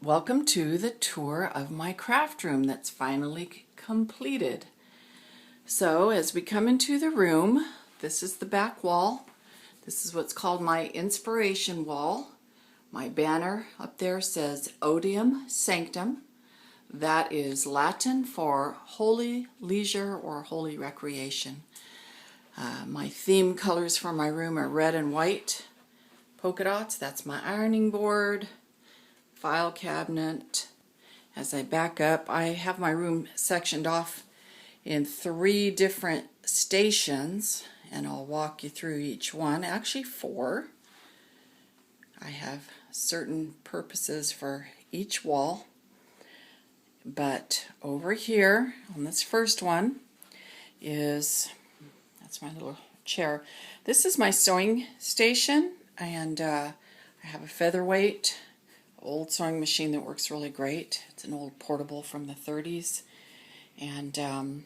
Welcome to the tour of my craft room that's finally completed. So as we come into the room, this is the back wall. This is what's called my inspiration wall. My banner up there says Odium Sanctum. That is Latin for holy leisure or holy recreation. My theme colors for my room are red and white. Polka dots, that's my ironing board. File cabinet. As I back up, I have my room sectioned off in 3 different stations, and I'll walk you through each one. Actually 4. I have certain purposes for each wall. But over here on this first one is, that's my little chair. This is my sewing station, and I have a featherweight old sewing machine that works really great. It's an old portable from the 30s, and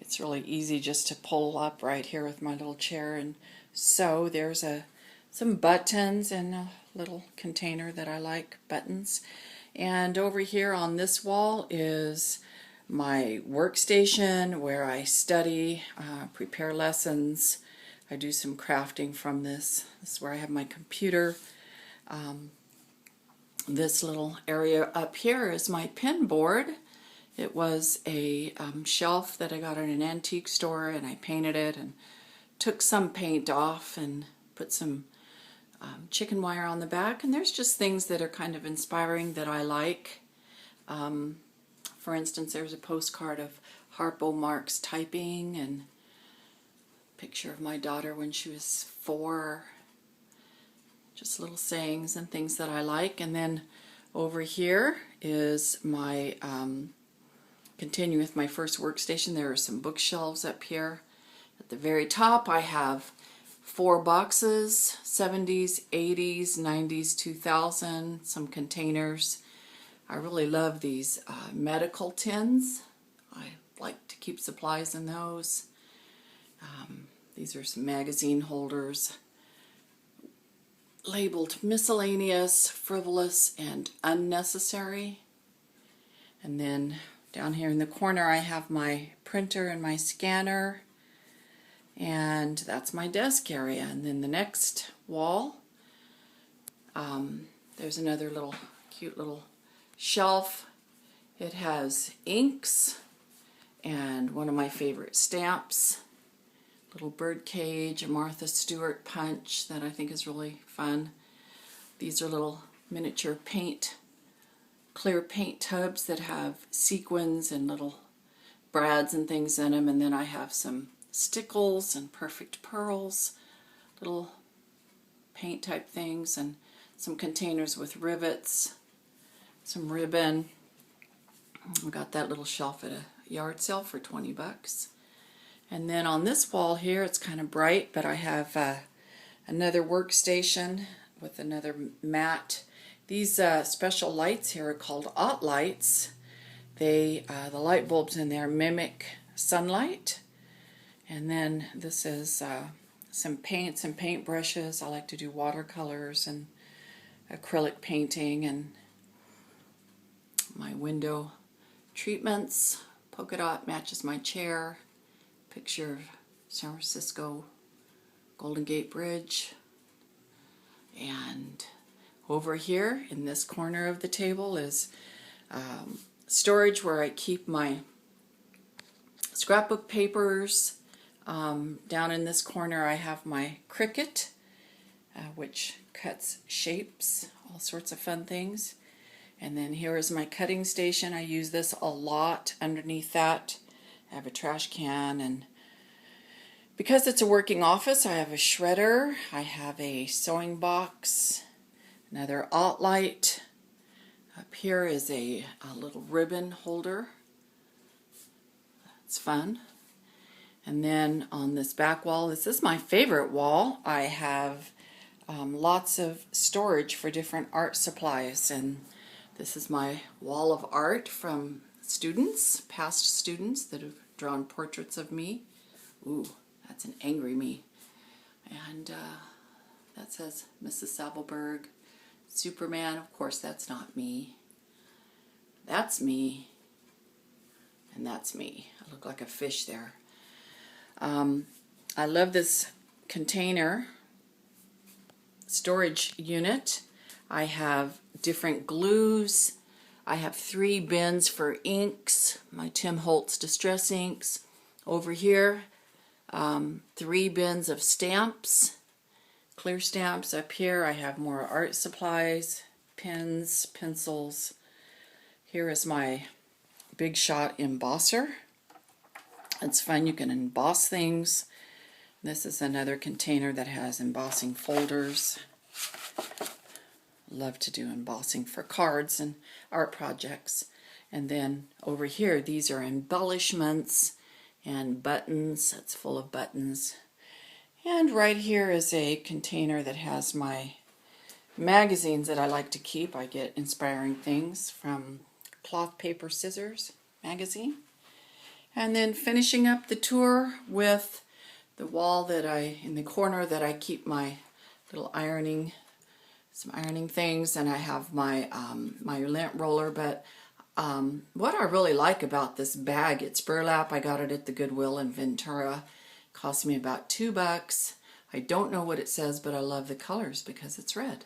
it's really easy just to pull up right here with my little chair and sew. There's some buttons and a little container that I like, buttons. And over here on this wall is my workstation where I study, prepare lessons. I do some crafting from this. This is where I have my computer. This little area up here is my pen board. It was a shelf that I got at an antique store, and I painted it and took some paint off and put some chicken wire on the back. And there's just things that are kind of inspiring that I like. For instance, there's a postcard of Harpo Marx typing, and a picture of my daughter when she was 4. Just little sayings and things that I like. And then over here is my, continuing with my first workstation, there are some bookshelves up here. At the very top I have 4 boxes, 70s, 80s, 90s, 2000, some containers. I really love these medical tins. I like to keep supplies in those. These are some magazine holders, labeled miscellaneous, frivolous, and unnecessary. And then down here in the corner I have my printer and my scanner, and that's my desk area. And then the next wall, there's another little cute little shelf. It has inks and one of my favorite stamps, little bird cage, a Martha Stewart punch that I think is really fun. These are little miniature paint, clear paint tubs that have sequins and little brads and things in them. And then I have some stickles and perfect pearls, little paint type things, and some containers with rivets, some ribbon. I got that little shelf at a yard sale for 20 bucks. And then on this wall here, it's kind of bright, but I have another workstation with another mat. These special lights here are called OT lights. The light bulbs in there mimic sunlight. And then this is some paints and paint brushes. I like to do watercolors and acrylic painting, and my window treatments. Polka dot matches my chair. Picture of San Francisco Golden Gate Bridge. And over here in this corner of the table is storage where I keep my scrapbook papers. Down in this corner I have my Cricut, which cuts shapes, all sorts of fun things. And then here is my cutting station. I use this a lot. Underneath that I have a trash can, and because it's a working office, I have a shredder, I have a sewing box, another alt light. Up here is a little ribbon holder. That's fun. And then on this back wall, this is my favorite wall. I have lots of storage for different art supplies, and this is my wall of art from students, past students that have drawn portraits of me. Ooh, that's an angry me. And that says Mrs. Savelberg, Superman. Of course, that's not me. That's me. And that's me. I look like a fish there. I love this container storage unit. I have different glues. I have 3 bins for inks, my Tim Holtz Distress inks. Over here, 3 bins of stamps, clear stamps. Up here I have more art supplies, pens, pencils. Here is my Big Shot embosser. It's fun, you can emboss things. This is another container that has embossing folders. Love to do embossing for cards and art projects. And then over here, these are embellishments and buttons. It's full of buttons. And right here is a container that has my magazines that I like to keep. I get inspiring things from Cloth, Paper, Scissors magazine. And then finishing up the tour with the wall that in the corner that I keep my little some ironing things, and I have my my lint roller. But what I really like about this bag, it's burlap. I got it at the Goodwill in Ventura. It cost me about $2. I don't know what it says, but I love the colors because it's red.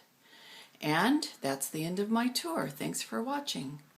And that's the end of my tour. Thanks for watching.